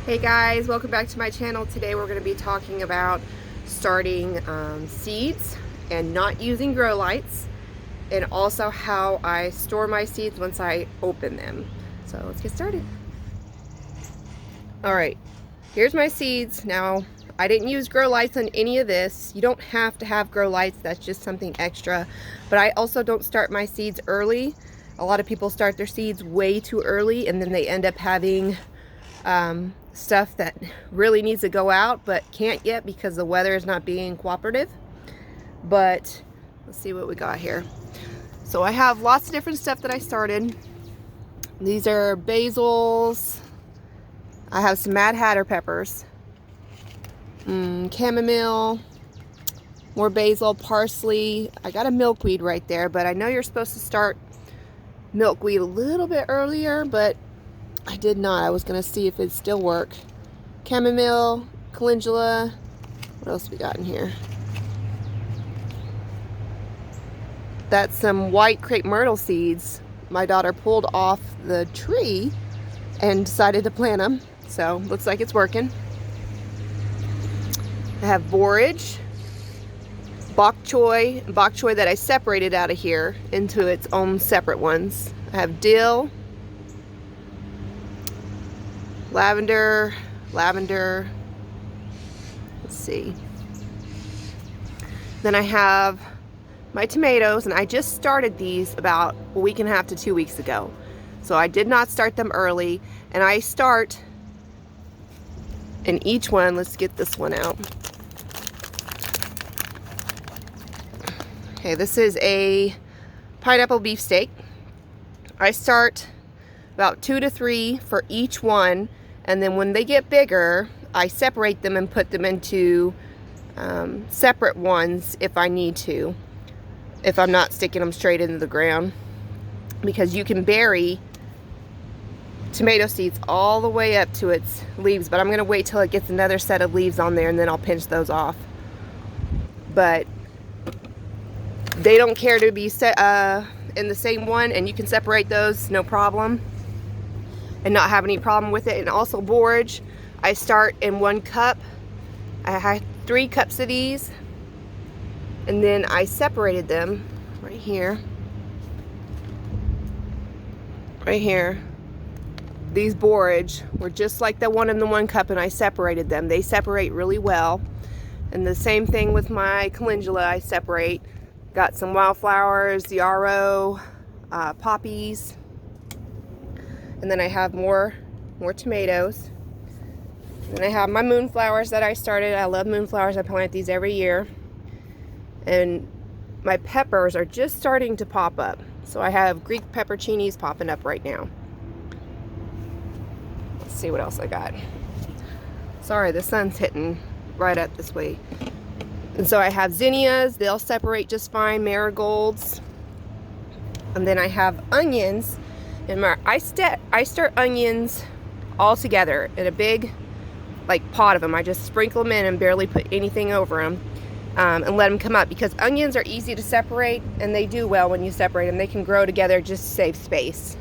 Hey guys, welcome back to my channel. Today we're going to be talking about starting seeds and not using grow lights, and also how I store my seeds once I open them. So let's get started. Alright, here's my seeds. Now, I didn't use grow lights on any of this. You don't have to have grow lights, that's just something extra. But I also don't start my seeds early. A lot of people start their seeds way too early and then they end up having stuff that really needs to go out but can't yet because the weather is not being cooperative. But let's see what we got here. So I have lots of different stuff that I started. These are basils. I have some Mad Hatter peppers, chamomile, more basil, parsley. I got a milkweed right there, but I know you're supposed to start milkweed a little bit earlier, but I did not. I was going to see if it'd still work. Chamomile, calendula. What else we got in here? That's some white crepe myrtle seeds my daughter pulled off the tree and decided to plant them. So looks like it's working. I have borage, bok choy that I separated out of here into its own separate ones. I have dill, lavender. Let's see. Then I have my tomatoes, and I just started these about a week and a half to 2 weeks ago. So I did not start them early, and I start in each one. Let's get this one out. Okay, this is a pineapple beefsteak. I start about 2 to 3 for each one, and then when they get bigger, I separate them and put them into separate ones if I need to, if I'm not sticking them straight into the ground, because you can bury tomato seeds all the way up to its leaves, but I'm going to wait till it gets another set of leaves on there and then I'll pinch those off. But they don't care to be set in the same one, and you can separate those no problem and not have any problem with it. And also borage, I start in 1 cup. I had 3 cups of these, and then I separated them right here. These borage were just like the one in the 1 cup, and I separated them. They separate really well. And the same thing with my calendula, I separate. Got some wildflowers, yarrow, poppies, and then I have more tomatoes. And I have my moonflowers that I started. I love moonflowers. I plant these every year. And my peppers are just starting to pop up. So I have Greek pepperoncinis popping up right now. Let's see what else I got. Sorry, the sun's hitting right up this way. And so I have zinnias. They'll separate just fine. Marigolds. And then I have onions. And I start onions all together in a big pot of them. I just sprinkle them in and barely put anything over them, and let them come up, because onions are easy to separate, and they do well when you separate them. They can grow together just to save space.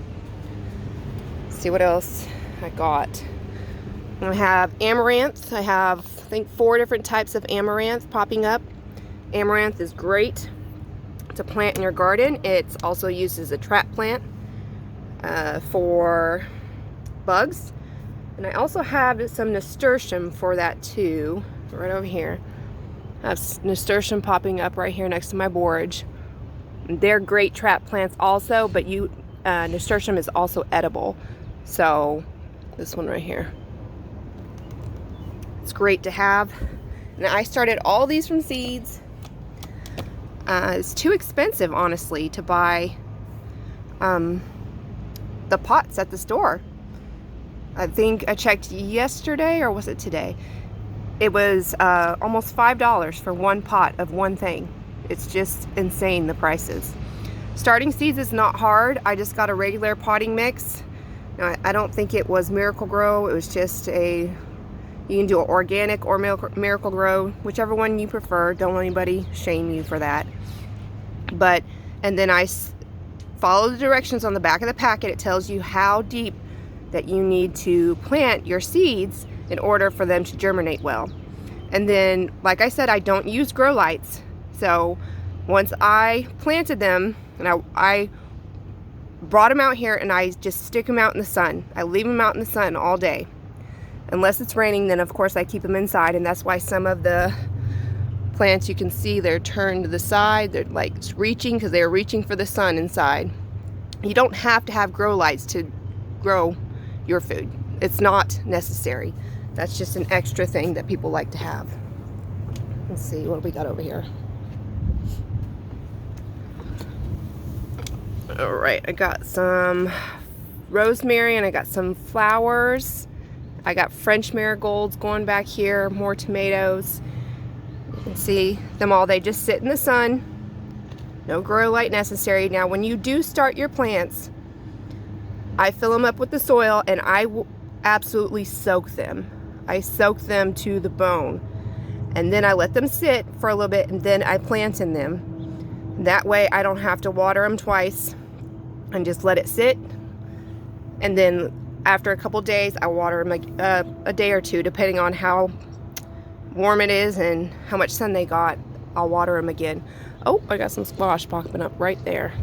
Let's see what else I got. I have amaranth. I have, I think, 4 different types of amaranth popping up. Amaranth is great to plant in your garden. It's also used as a trap plant for bugs. And I also have some nasturtium for that too, right over here. I have nasturtium popping up right here next to my borage. They're great trap plants also, but nasturtium is also edible. So this one right here, it's great to have. And I started all these from seeds. It's too expensive, honestly, to buy the pots at the store. I think I checked yesterday, or was it today? It was almost $5 for 1 pot of one thing. It's just insane, the prices. Starting seeds is not hard. I just got a regular potting mix. Now, I don't think it was Miracle-Gro. It was just you can do an organic or Miracle-Gro, whichever one you prefer. Don't let anybody shame you for that. And then I follow the directions on the back of the packet. It tells you how deep that you need to plant your seeds in order for them to germinate well. And then, like I said, I don't use grow lights. So once I planted them, and I brought them out here, and I just stick them out in the sun. I leave them out in the sun all day. Unless it's raining, then of course I keep them inside, and that's why some of the plants you can see they're turned to the side. They're like reaching because they're reaching for the sun inside. You don't have to have grow lights to grow your food. It's not necessary. That's just an extra thing that people like to have. Let's see, what do we got over here? All right, I got some rosemary and I got some flowers. I got French marigolds going back here, more tomatoes. You can see them all. They just sit in the sun. No grow light necessary. Now, when you do start your plants, I fill them up with the soil and I will absolutely soak them. I soak them to the bone. And then I let them sit for a little bit, and then I plant in them. That way I don't have to water them twice, and just let it sit. And then after a couple days, I water them like a day or two, depending on how warm it is and how much sun they got. I'll water them again. Oh, I got some squash popping up right there.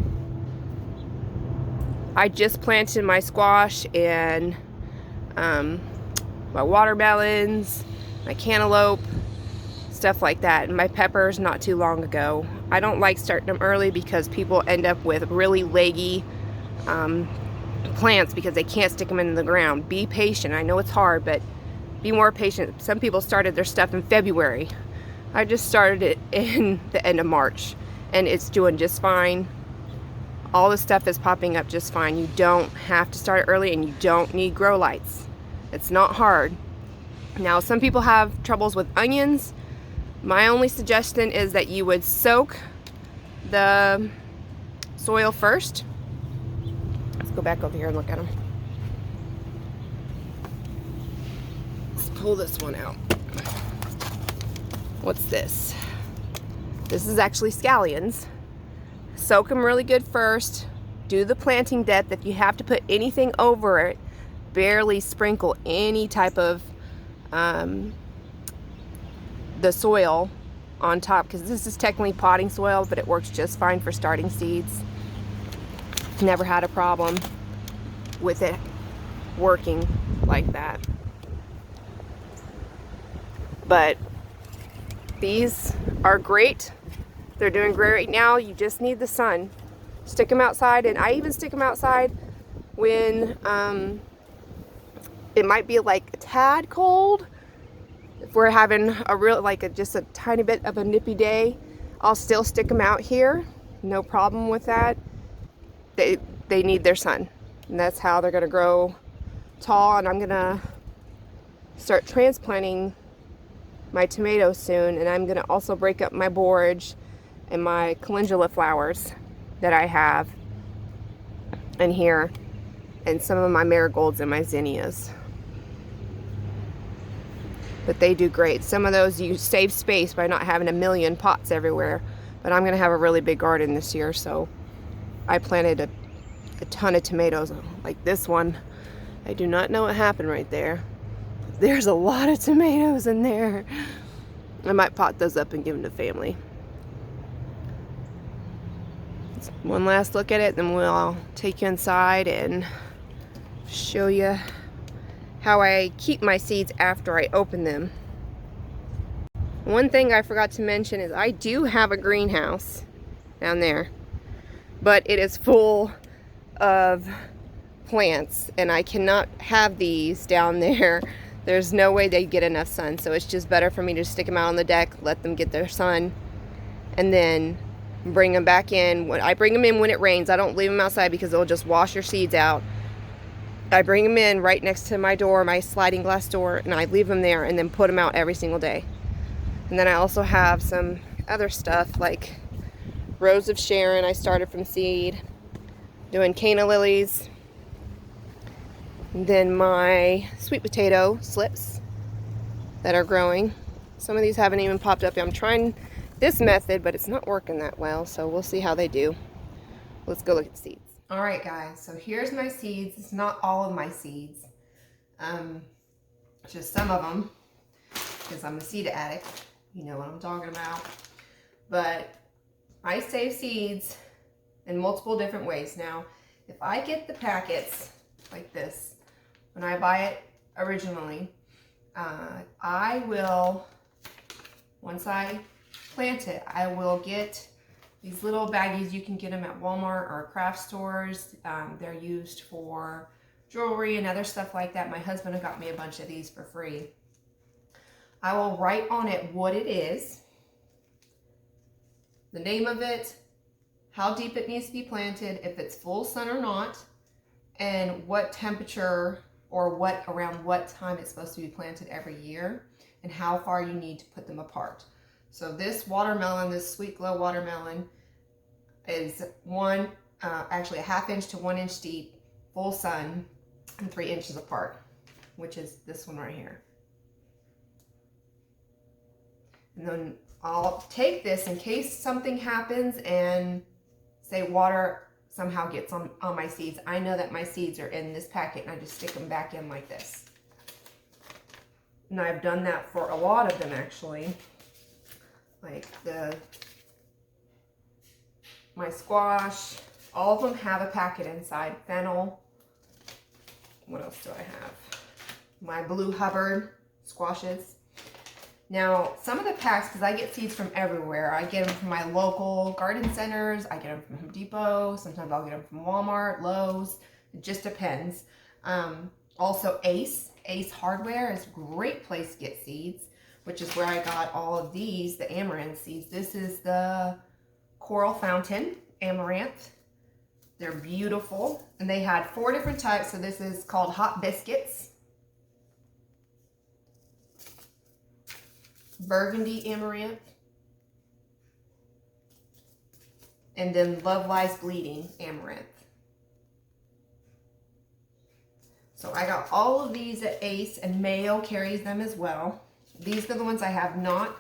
I just planted my squash and my watermelons, my cantaloupe, stuff like that, and my peppers not too long ago. I don't like starting them early because people end up with really leggy plants because they can't stick them in the ground. Be patient. I know it's hard, but be more patient. Some people started their stuff in February. I just started it in the end of March, and it's doing just fine. All the stuff is popping up just fine. You don't have to start it early, and you don't need grow lights. It's not hard. Now, some people have troubles with onions. My only suggestion is that you would soak the soil first. Let's go back over here and look at them. Let's pull this one out. What's this? This is actually scallions. Soak them really good first. Do the planting depth. If you have to put anything over it, barely sprinkle any type of the soil on top, because this is technically potting soil, but it works just fine for starting seeds. Never had a problem with it working like that. But these are great. They're doing great right now. You just need the sun. Stick them outside, and I even stick them outside when it might be like a tad cold. If we're having a real, just a tiny bit of a nippy day, I'll still stick them out here. No problem with that. They need their sun, and that's how they're gonna grow tall. And I'm gonna start transplanting my tomatoes soon, and I'm gonna also break up my borage and my calendula flowers that I have in here, and some of my marigolds and my zinnias. But they do great. Some of those you save space by not having a million pots everywhere. But I'm gonna have a really big garden this year, so I planted a ton of tomatoes like this one. I do not know what happened right there. There's a lot of tomatoes in there. I might pot those up and give them to family. One last look at it, then we'll take you inside and show you how I keep my seeds after I open them. One thing I forgot to mention is I do have a greenhouse down there, but it is full of plants, and I cannot have these down there. There's no way they get enough sun, so it's just better for me to stick them out on the deck, let them get their sun, and then bring them back in. When I bring them in when it rains, I don't leave them outside because they'll just wash your seeds out. I bring them in right next to my door, my sliding glass door, and I leave them there and then put them out every single day. And then I also have some other stuff like Rose of Sharon. I started from seed, doing canna lilies, and then my sweet potato slips that are growing. Some of these haven't even popped up yet. I'm trying this method, but it's not working that well, so we'll see how they do. Let's go look at the seeds. All right, guys, so here's my seeds. It's not all of my seeds. just some of them, because I'm a seed addict. You know what I'm talking about. But I save seeds in multiple different ways. Now, if I get the packets like this, when I buy it originally, I will, once I plant it, I will get these little baggies. You can get them at Walmart or craft stores. They're used for jewelry and other stuff like that. My husband had got me a bunch of these for free. I will write on it what it is, the name of it, how deep it needs to be planted, if it's full sun or not, and what temperature or around what time it's supposed to be planted every year, and how far you need to put them apart. So this watermelon, this Sweet Glow watermelon, is actually a 1/2 inch to 1 inch deep, full sun, and 3 inches apart, which is this one right here. And then I'll take this in case something happens and say water somehow gets on my seeds. I know that my seeds are in this packet, and I just stick them back in like this. And I've done that for a lot of them actually. Like my squash, all of them have a packet inside. Fennel. What else do I have? My Blue Hubbard squashes. Now, some of the packs, because I get seeds from everywhere. I get them from my local garden centers. I get them from Home Depot. Sometimes I'll get them from Walmart, Lowe's. It just depends. Also, Ace Hardware is a great place to get seeds, which is where I got all of these, the amaranth seeds. This is the Coral Fountain amaranth. They're beautiful. And they had 4 different types. So this is called Hot Biscuits, Burgundy Amaranth, and then Love Lies Bleeding Amaranth. So I got all of these at Ace, and Mayo carries them as well. These are the ones I have not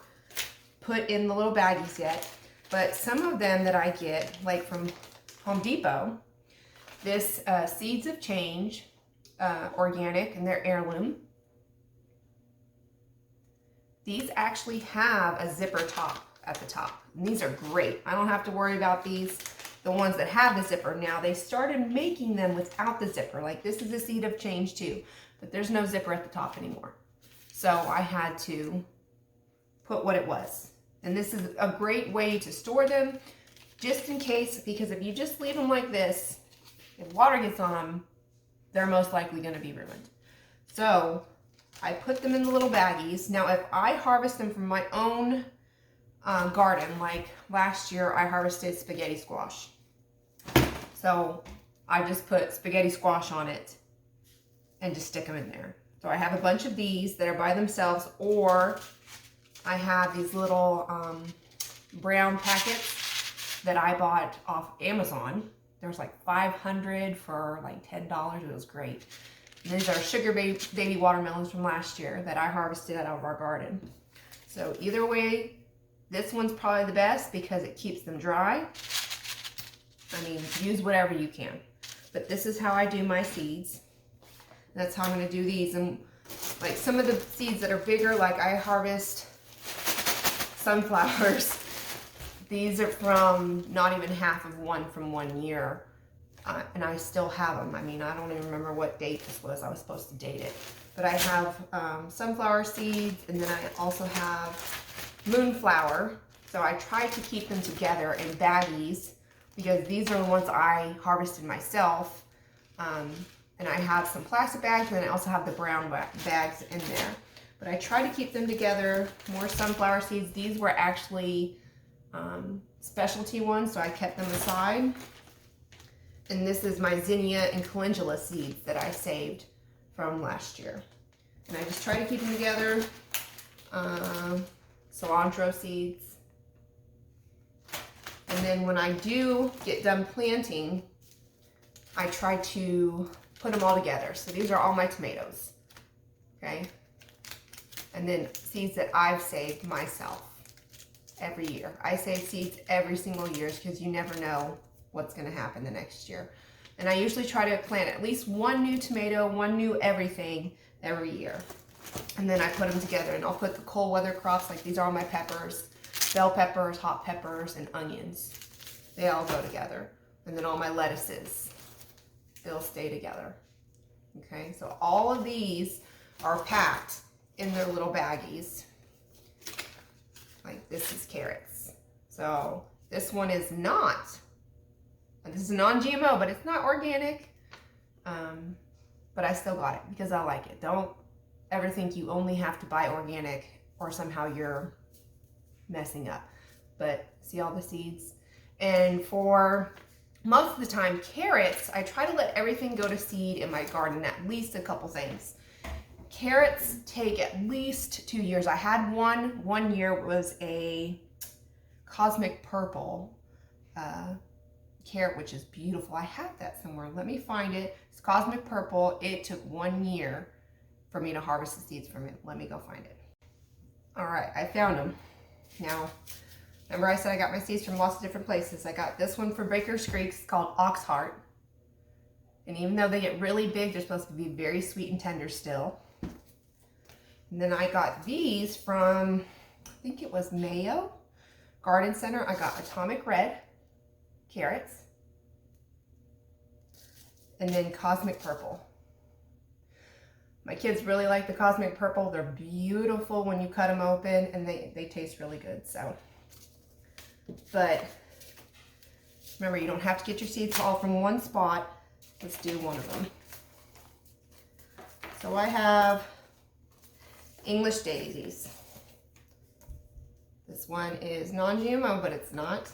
put in the little baggies yet, but some of them that I get, like from Home Depot, this Seeds of Change organic, and they're heirloom. These actually have a zipper top at the top. And these are great. I don't have to worry about these, the ones that have the zipper. Now, they started making them without the zipper. Like, this is a Seed of Change too, but there's no zipper at the top anymore. So I had to put what it was. And this is a great way to store them, just in case, because if you just leave them like this, if water gets on them, they're most likely going to be ruined. So I put them in the little baggies. Now, if I harvest them from my own garden, like last year I harvested spaghetti squash. So I just put spaghetti squash on it and just stick them in there. So I have a bunch of these that are by themselves, or I have these little brown packets that I bought off Amazon. There was like 500 for like $10. It was great. And these are Sugar Baby watermelons from last year that I harvested out of our garden. So either way, this one's probably the best because it keeps them dry. I mean, use whatever you can. But this is how I do my seeds. That's how I'm going to do these. And like some of the seeds that are bigger, like I harvest sunflowers. These are from not even half of one from 1 year. And I still have them. I mean, I don't even remember what date this was. I was supposed to date it. But I have sunflower seeds, and then I also have moonflower. So I try to keep them together in baggies because these are the ones I harvested myself. And I have some plastic bags, and then I also have the brown bags in there. But I try to keep them together. More sunflower seeds. These were actually specialty ones, so I kept them aside. And this is my zinnia and calendula seeds that I saved from last year. And I just try to keep them together. Cilantro seeds. And then when I do get done planting, I try to put them all together. So these are all my tomatoes. Okay? And then seeds that I've saved myself every year. I save seeds every single year because you never know what's going to happen the next year. And I usually try to plant at least one new tomato, one new everything every year. And then I put them together, and I'll put the cold weather crops, like these are all my peppers, bell peppers, hot peppers, and onions. They all go together. And then all my lettuces, they'll stay together. Okay, so all of these are packed in their little baggies. Like this is carrots. So this one is not, this is non-GMO, but it's not organic. But I still got it because I like it. Don't ever think you only have to buy organic or somehow you're messing up. But see all the seeds? And for most of the time, carrots, I try to let everything go to seed in my garden, at least a couple things. Carrots take at least 2 years. I had one year was a cosmic purple carrot, which is beautiful. I have that somewhere. Let me find it. It's cosmic purple. It took 1 year for me to harvest the seeds from it. Let me go find it. All right, I found them. Now, remember I said I got my seeds from lots of different places. I got this one from Baker's Creek. It's called Oxheart. And even though they get really big, they're supposed to be very sweet and tender still. And then I got these from, I think it was Mayo Garden Center. I got Atomic Red carrots. And then Cosmic Purple. My kids really like the Cosmic Purple. They're beautiful when you cut them open, and they taste really good. So, but remember, you don't have to get your seeds all from one spot. Let's do one of them. So I have English daisies. This one is non-GMO, but it's not.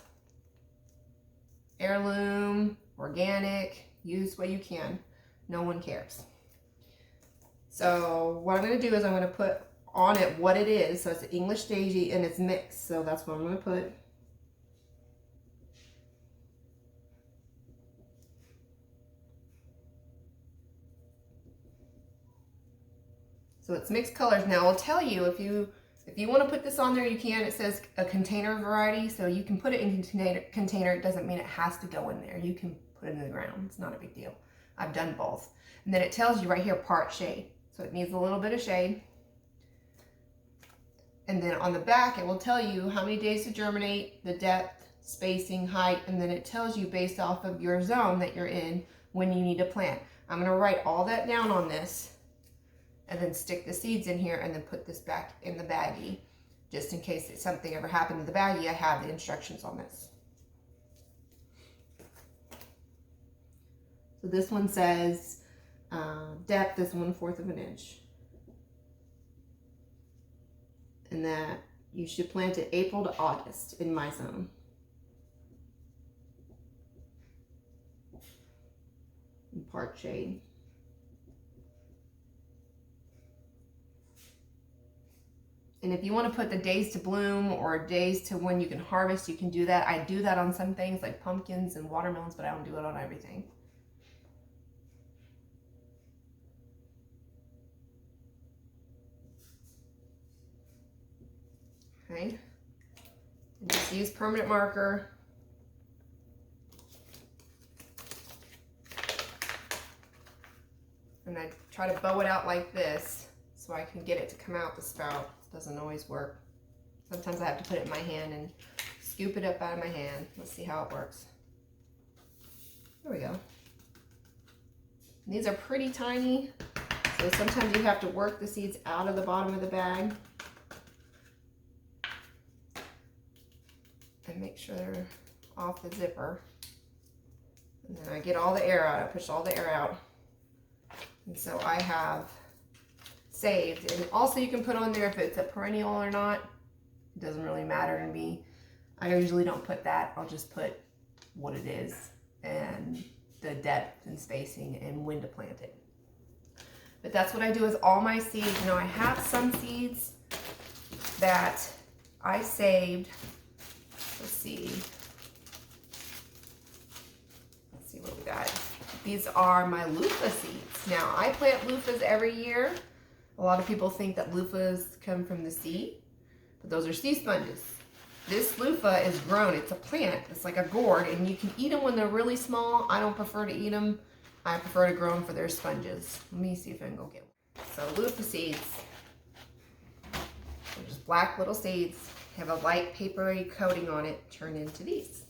Heirloom, organic, use what you can. No one cares. So what I'm going to do is I'm going to put on it what it is. So it's an English daisy and it's mixed. So that's what I'm going to put. So it's mixed colors. Now I'll tell you, if you want to put this on there, you can. It says a container variety, so you can put it in container. It doesn't mean it has to go in there. You can put it in the ground. It's not a big deal. I've done both. And then it tells you right here, part shade. So it needs a little bit of shade. And then on the back, it will tell you how many days to germinate, the depth, spacing, height, and then it tells you based off of your zone that you're in when you need to plant. I'm going to write all that down on this and then stick the seeds in here and then put this back in the baggie. Just in case something ever happened to the baggie, I have the instructions on this. So this one says depth is 1/4 of an inch. And that you should plant it April to August in my zone. And part shade. And if you want to put the days to bloom or days to when you can harvest, you can do that. I do that on some things like pumpkins and watermelons, but I don't do it on everything. Okay, and just use permanent marker. And I try to bow it out like this so I can get it to come out the spout. Doesn't always work. Sometimes I have to put it in my hand and scoop it up out of my hand. Let's see how it works. There we go. And these are pretty tiny, so sometimes you have to work the seeds out of the bottom of the bag. And make sure they're off the zipper. And then I get all the air out. I push all the air out. And so I have saved. And also you can put on there if it's a perennial or not. It doesn't really matter to me. I usually don't put that. I'll just put what it is and the depth and spacing and when to plant it. But that's what I do with all my seeds. You know, I have some seeds that I saved. Let's see what we got. These are my loofah seeds. Now, I plant loofahs every year. A lot of people think that loofahs come from the sea, but those are sea sponges. This loofah is grown. It's a plant. It's like a gourd, and you can eat them when they're really small. I don't prefer to eat them. I prefer to grow them for their sponges. Let me see if I can go get one. So loofah seeds. black little seeds, have a light papery coating on it, turn into these.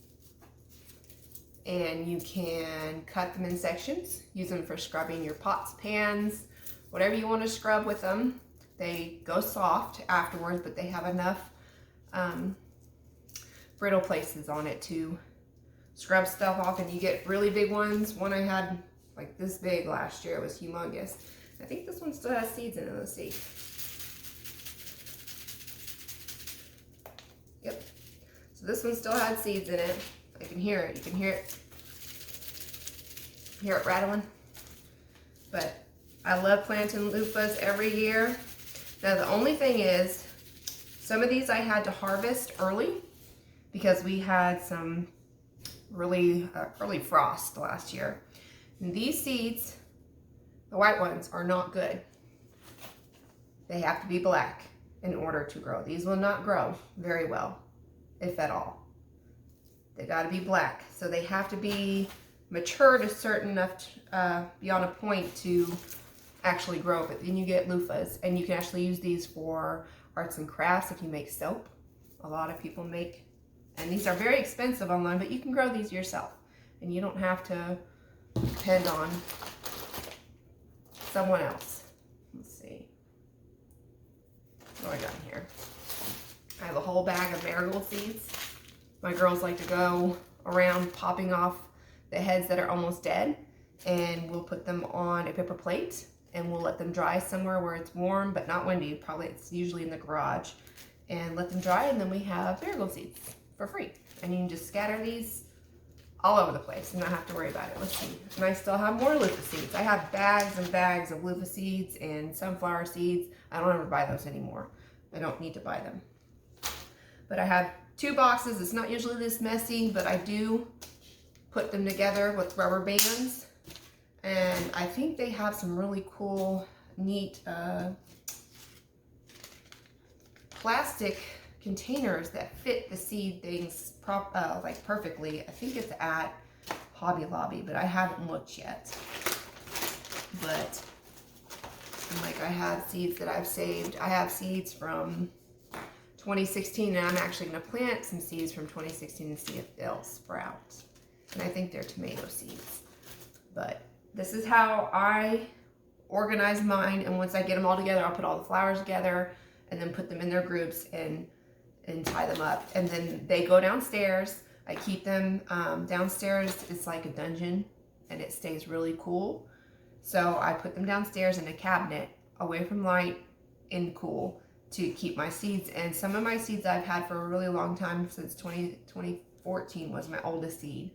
And you can cut them in sections, use them for scrubbing your pots, pans, whatever you want to scrub with them. They go soft afterwards, but they have enough brittle places on it to scrub stuff off, and you get really big ones. One I had like this big last year, it was humongous. I think this one still has seeds in it, let's see. Yep, so this one still had seeds in it. I can hear it, you can hear it rattling. But I love planting loofahs every year. Now the only thing is, some of these I had to harvest early because we had some really early frost last year. And these seeds, the white ones, are not good. They have to be black in order to grow. These will not grow very well, if at all. They got to be black. So they have to be matured a certain enough beyond a point to actually grow. But then you get loofahs, and you can actually use these for arts and crafts if you make soap. A lot of people make, and these are very expensive online, but you can grow these yourself, and you don't have to depend on someone else. Let's see. What do I got in here? I have a whole bag of marigold seeds. My girls like to go around popping off the heads that are almost dead, and we'll put them on a paper plate and we'll let them dry somewhere where it's warm but not windy. Probably it's usually in the garage, and let them dry, and then we have marigold seeds for free. And you can just scatter these all over the place and not have to worry about it. Let's see. And I still have more loofah seeds. I have bags and bags of loofah seeds and sunflower seeds. I don't ever buy those anymore. I don't need to buy them. But I have 2 boxes. It's not usually this messy, but I do put them together with rubber bands. And I think they have some really cool, neat plastic containers that fit the seed things like perfectly. I think it's at Hobby Lobby, but I haven't looked yet. But like, I have seeds that I've saved. I have seeds from 2016, and I'm actually going to plant some seeds from 2016 and see if they'll sprout. And I think they're tomato seeds. But this is how I organize mine, and once I get them all together, I'll put all the flowers together and then put them in their groups and tie them up. And then they go downstairs. I keep them downstairs. It's like a dungeon, and it stays really cool. So I put them downstairs in a cabinet away from light and cool to keep my seeds. And some of my seeds I've had for a really long time, since 2014 was my oldest seed,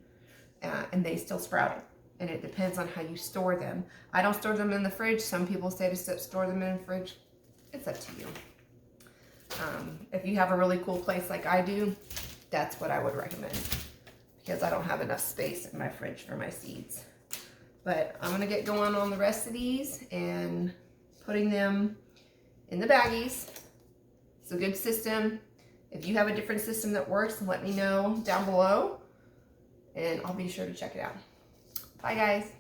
and they still sprouted. And it depends on how you store them. I don't store them in the fridge. Some people say to store them in the fridge. It's up to you. If you have a really cool place like I do, that's what I would recommend, because I don't have enough space in my fridge for my seeds. But I'm gonna get going on the rest of these and putting them in the baggies. It's a good system. If you have a different system that works, let me know down below, and I'll be sure to check it out. Bye, guys.